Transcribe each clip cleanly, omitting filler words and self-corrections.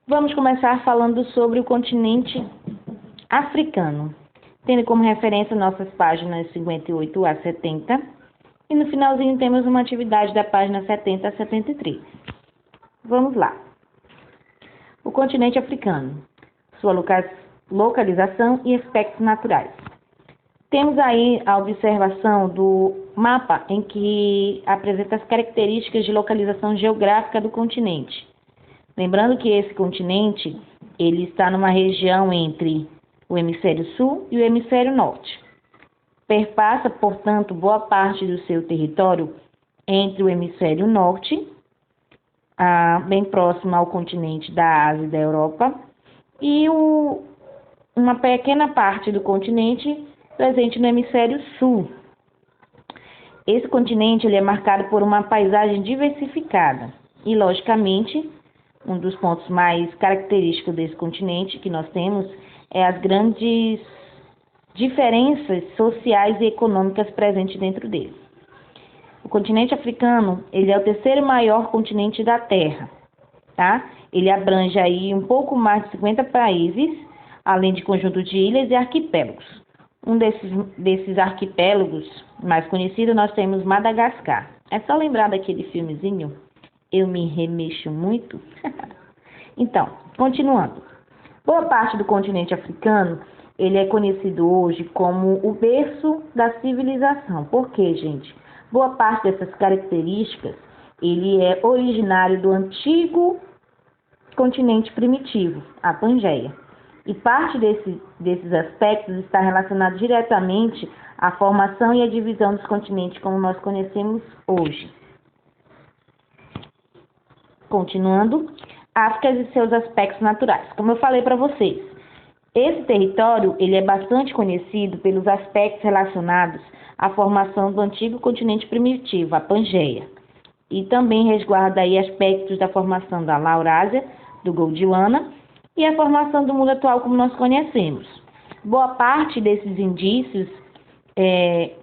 Vamos começar falando sobre o continente africano, tendo como referência nossas páginas 58 a 70, e no finalzinho temos uma atividade da página 70 a 73. Vamos lá. O continente africano, sua localização e aspectos naturais. Temos aí a observação do mapa em que apresenta as características de localização geográfica do continente. Lembrando que esse continente, ele está numa região entre o hemisfério sul e o hemisfério norte. Perpassa, portanto, boa parte do seu território entre o hemisfério norte, bem próximo ao continente da Ásia e da Europa, e uma pequena parte do continente presente no hemisfério sul. Esse continente ele é marcado por uma paisagem diversificada e, logicamente, um dos pontos mais característicos desse continente que nós temos é as grandes diferenças sociais e econômicas presentes dentro dele. O continente africano, ele é o terceiro maior continente da Terra, tá? Ele abrange aí um pouco mais de 50 países, além de conjunto de ilhas e arquipélagos. Um desses arquipélagos mais conhecido nós temos Madagascar. É só lembrar daquele filmezinho, Eu Me Remexo Muito? Então, continuando. Boa parte do continente africano, ele é conhecido hoje como o berço da civilização. Por quê, gente? Boa parte dessas características, ele é originário do antigo continente primitivo, a Pangeia. E parte desses aspectos está relacionado diretamente à formação e à divisão dos continentes como nós conhecemos hoje. Continuando, África e seus aspectos naturais. Como eu falei para vocês, esse território ele é bastante conhecido pelos aspectos relacionados à formação do antigo continente primitivo, a Pangeia, e também resguarda aí aspectos da formação da Laurásia, do Gondwana, e a formação do mundo atual como nós conhecemos. Boa parte desses indícios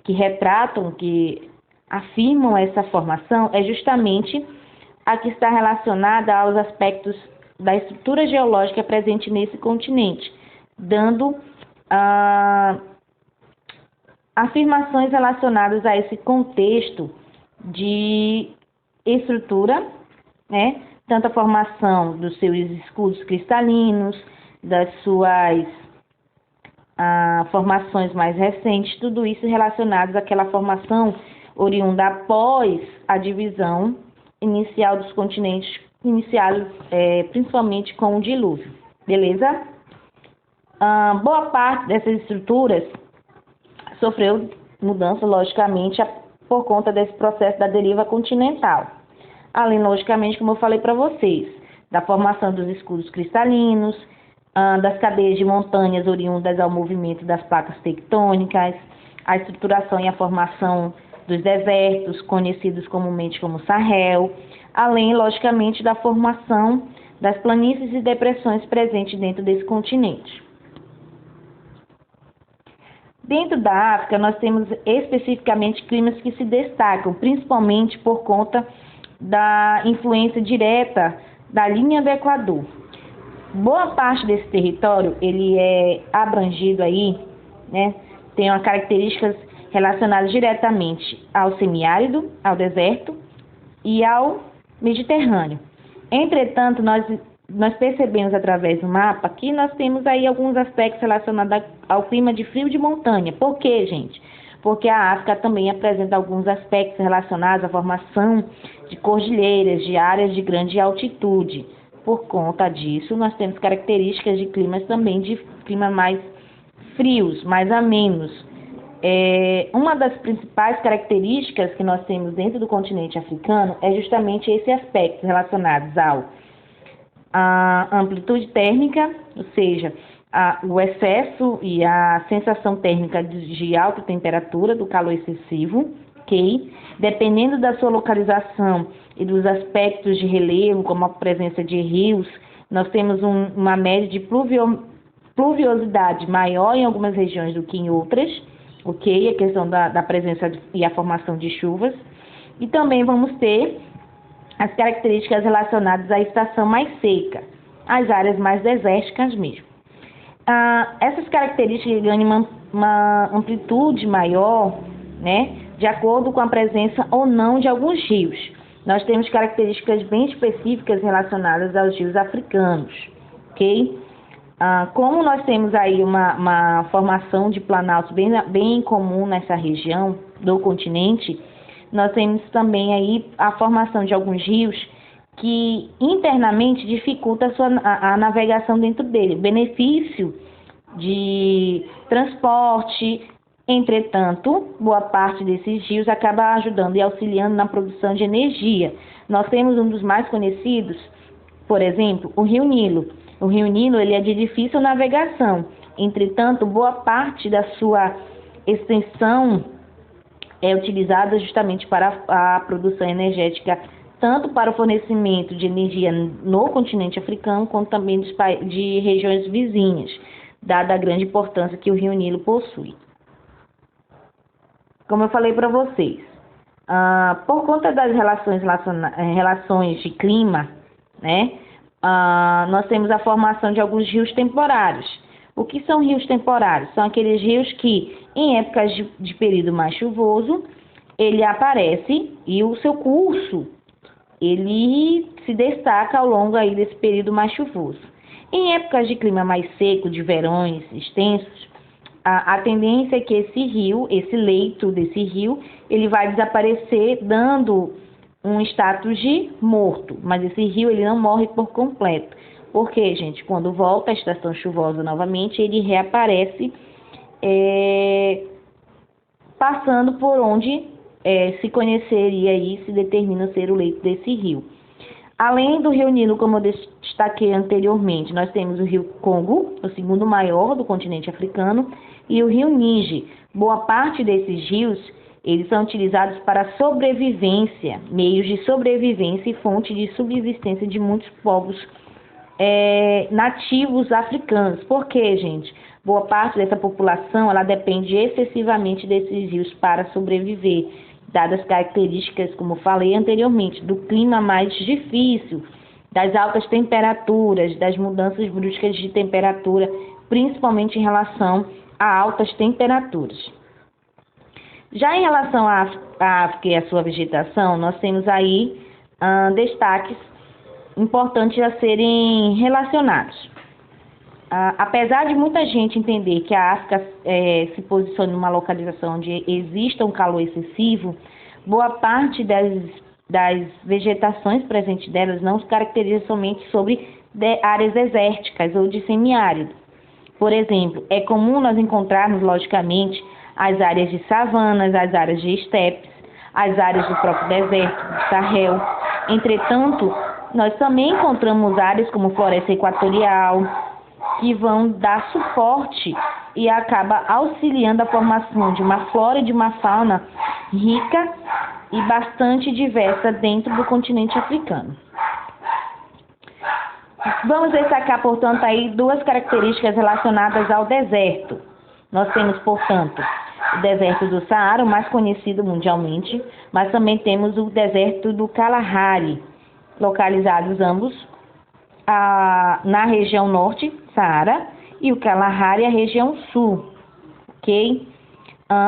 que retratam, que afirmam essa formação, é justamente a que está relacionada aos aspectos da estrutura geológica presente nesse continente, dando afirmações relacionadas a esse contexto de estrutura, né? Tanto a formação dos seus escudos cristalinos, das suas formações mais recentes, tudo isso relacionado àquela formação oriunda após a divisão inicial dos continentes, iniciado principalmente com o dilúvio, beleza? Boa parte dessas estruturas sofreu mudança, logicamente, por conta desse processo da deriva continental. Além, logicamente, como eu falei para vocês, da formação dos escudos cristalinos, das cadeias de montanhas oriundas ao movimento das placas tectônicas, a estruturação e a formação dos desertos, conhecidos comumente como Sahel, além, logicamente, da formação das planícies e depressões presentes dentro desse continente. Dentro da África, nós temos especificamente climas que se destacam, principalmente por conta da influência direta da linha do Equador. Boa parte desse território, ele é abrangido aí, né, tem características relacionadas diretamente ao semiárido, ao deserto e ao Mediterrâneo. Entretanto, nós percebemos através do mapa que nós temos aí alguns aspectos relacionados ao clima de frio de montanha. Por quê, gente? Porque a África também apresenta alguns aspectos relacionados à formação de cordilheiras, de áreas de grande altitude. Por conta disso, nós temos características de climas também de clima mais frios, mais amenos. Uma das principais características que nós temos dentro do continente africano é justamente esse aspecto relacionados à amplitude térmica, ou seja, o excesso e a sensação térmica de alta temperatura, do calor excessivo, ok? Dependendo da sua localização e dos aspectos de relevo, como a presença de rios, nós temos uma média de pluviosidade maior em algumas regiões do que em outras, ok? A questão da presença e a formação de chuvas. E também vamos ter as características relacionadas à estação mais seca, as áreas mais desérticas mesmo. Essas características ganham uma amplitude maior, né, de acordo com a presença ou não de alguns rios. Nós temos características bem específicas relacionadas aos rios africanos, ok? Como nós temos aí uma formação de planaltos bem comum nessa região do continente, nós temos também aí a formação de alguns rios que internamente dificulta a navegação dentro dele, benefício de transporte. Entretanto, boa parte desses rios acaba ajudando e auxiliando na produção de energia. Nós temos um dos mais conhecidos, por exemplo, o Rio Nilo. O Rio Nilo ele é de difícil navegação, entretanto, boa parte da sua extensão é utilizada justamente para a produção energética, tanto para o fornecimento de energia no continente africano, quanto também de regiões vizinhas, dada a grande importância que o Rio Nilo possui. Como eu falei para vocês, por conta das relações de clima, né, nós temos a formação de alguns rios temporários. O que são rios temporários? São aqueles rios que, em épocas de período mais chuvoso, ele aparece e o seu curso ele se destaca ao longo aí desse período mais chuvoso. Em épocas de clima mais seco, de verões extensos, a tendência é que esse rio, esse leito desse rio, ele vai desaparecer, dando um status de morto. Mas esse rio ele não morre por completo. Porque, gente, quando volta a estação chuvosa novamente, ele reaparece passando por onde se conheceria e se determina ser o leito desse rio. Além do Rio Nilo, como eu destaquei anteriormente, nós temos o Rio Congo, o segundo maior do continente africano, e o Rio Níger. Boa parte desses rios, eles são utilizados para sobrevivência, meios de sobrevivência e fonte de subsistência de muitos povos nativos africanos. Por quê, gente? Boa parte dessa população, ela depende excessivamente desses rios para sobreviver, dadas as características, como falei anteriormente, do clima mais difícil, das altas temperaturas, das mudanças bruscas de temperatura, principalmente em relação a altas temperaturas. Já em relação à África e à sua vegetação, nós temos aí destaques importantes a serem relacionados. Apesar de muita gente entender que a África se posiciona em uma localização onde exista um calor excessivo, boa parte das vegetações presentes delas não se caracteriza somente sobre áreas desérticas ou de semiárido. Por exemplo, é comum nós encontrarmos, logicamente, as áreas de savanas, as áreas de estepes, as áreas do próprio deserto, do Sahel. Entretanto, nós também encontramos áreas como floresta equatorial, que vão dar suporte e acaba auxiliando a formação de uma flora e de uma fauna rica e bastante diversa dentro do continente africano. Vamos destacar, portanto, aí duas características relacionadas ao deserto. Nós temos, portanto, o deserto do Saara, o mais conhecido mundialmente, mas também temos o deserto do Kalahari, localizados ambos na região norte, Saara, e o Kalahari, a região sul, ok?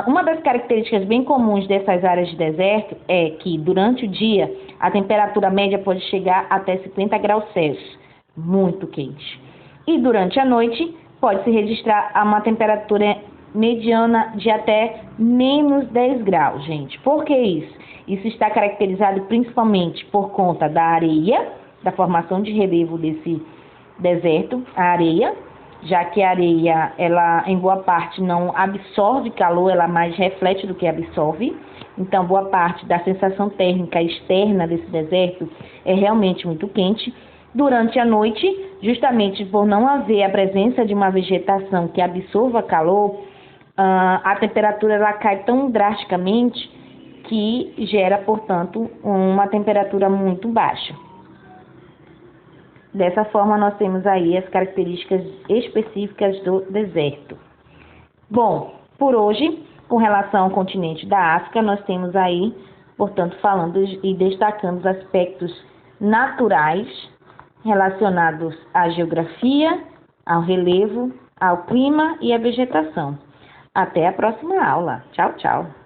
Uma das características bem comuns dessas áreas de deserto é que, durante o dia, a temperatura média pode chegar até 50 graus Celsius, muito quente. E durante a noite, pode-se registrar uma temperatura mediana de até menos 10 graus, gente. Por que isso? Isso está caracterizado principalmente por conta da areia, da formação de relevo desse deserto, a areia, já que a areia, ela em boa parte não absorve calor, ela mais reflete do que absorve. Então, boa parte da sensação térmica externa desse deserto é realmente muito quente. Durante a noite, justamente por não haver a presença de uma vegetação que absorva calor, a temperatura ela cai tão drasticamente que gera, portanto, uma temperatura muito baixa. Dessa forma, nós temos aí as características específicas do deserto. Bom, por hoje, com relação ao continente da África, nós temos aí, portanto, falando e destacando os aspectos naturais relacionados à geografia, ao relevo, ao clima e à vegetação. Até a próxima aula. Tchau, tchau.